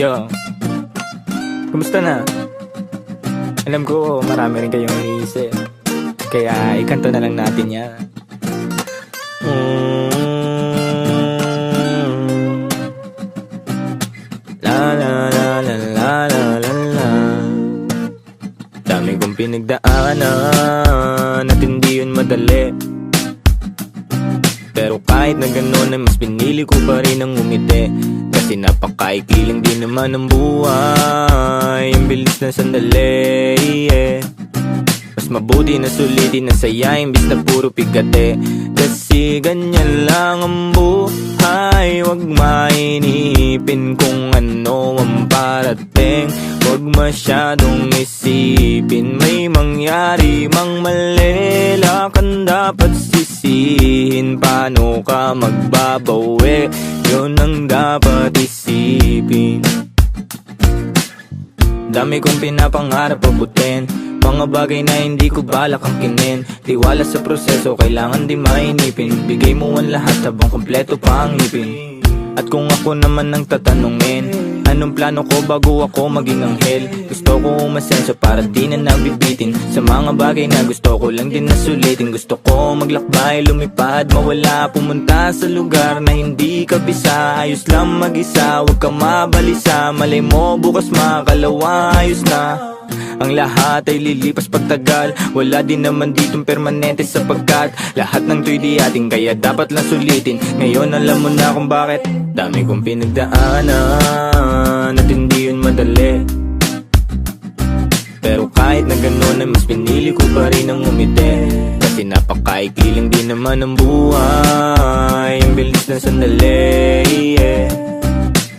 Yo, kumusta na? Alam ko marami rin kayong iniisip, kaya ikanto na lang natin yan. La la la la la la la la. Dami kong pinagdaanan at hindi yun madali, pero kahit na gano'n ay mas pinili ko pa rin ang umiti. Kasi napakaikli lang din naman ang buhay, ang bilis na sandali, Mas mabuti na sulitin na saya imbis na puro pigate. Kasi ganyan lang ang buhay, wag mainipin kung ano ang parating. Wag masyadong isipin, may mangyari mang mali, lakan dapat sisihin. Paano ka magbabawi, yun ang dapat isipin. Dami kong pinapangarap abutin, mga bagay na hindi ko balak angkinin. Tiwala sa proseso, kailangan di mainipin. Bigay mo ang lahat habang kompleto pa ang ngipin. At kung ako naman ang tatanungin, anong plano ko bago ako maging anghel? Gusto ko umasenso para di na nabibitin sa mga bagay na gusto ko lang din na sulitin. Gusto ko maglakbay, lumipad, mawala, pumunta sa lugar na hindi kabisa. Ayos lang mag-isa, huwag ka mabalisa. Malay mo bukas makalawa, ayos na. Ang lahat ay lilipas pagtagal, wala din naman ditong permanente sapagkat lahat ng to'y di ating, kaya dapat lang sulitin. Ngayon alam mo na kung bakit. Dami kong pinagdaanan at hindi yun madali, pero kahit na gano'n ay mas pinili ko pa rin ang umiti. Kasi napakaikli lang din naman ang buhay, ang bilis na sandali,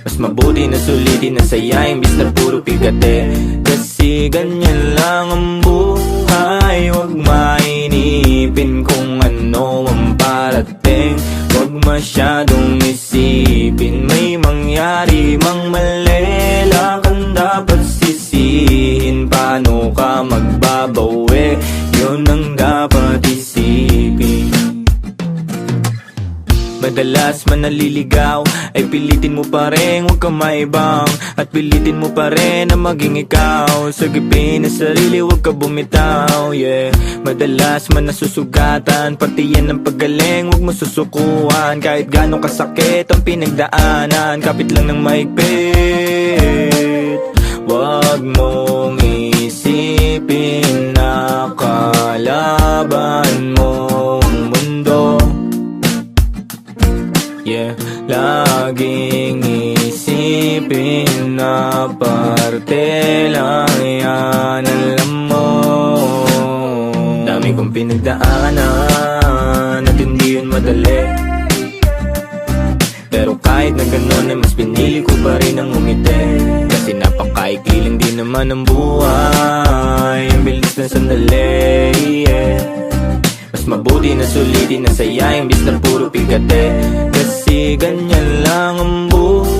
Mas mabuti na sulitin na saya imbis na puro pigate. Kasi ganyan lang ang buhay, wag mainipin kung ano ang parating. Wag masyadong isipin, may mangyari mang mali, lakan dapat sisihin. Paano ka magbabawi, yun ang dapat isipin. Madalas man naliligaw ay pilitin mo pa rin, huwag ka maibang. At pilitin mo pa rin na maging ikaw. Sagipin na sarili, huwag ka bumitaw, Madalas man nasusugatan, pati yan ang paggaling, huwag mo susukuhan. Kahit gano'ng kasakit ang pinagdaanan, kapit lang ng maigpit. Huwag mong isipin na kalaban mong mundo, laging isipin na parte lang yan, alam mo. Dami kong pinagdaanan at hindi yun madali, pero kahit na gano'n ay mas pinili ko pa rin ang umiti. Kasi napakaikli lang din naman ang buhay, ang bilis na sandali, Mas mabuti na sulitin na saya imbis na puro pigate. Kasi ganyan lang ang buhay,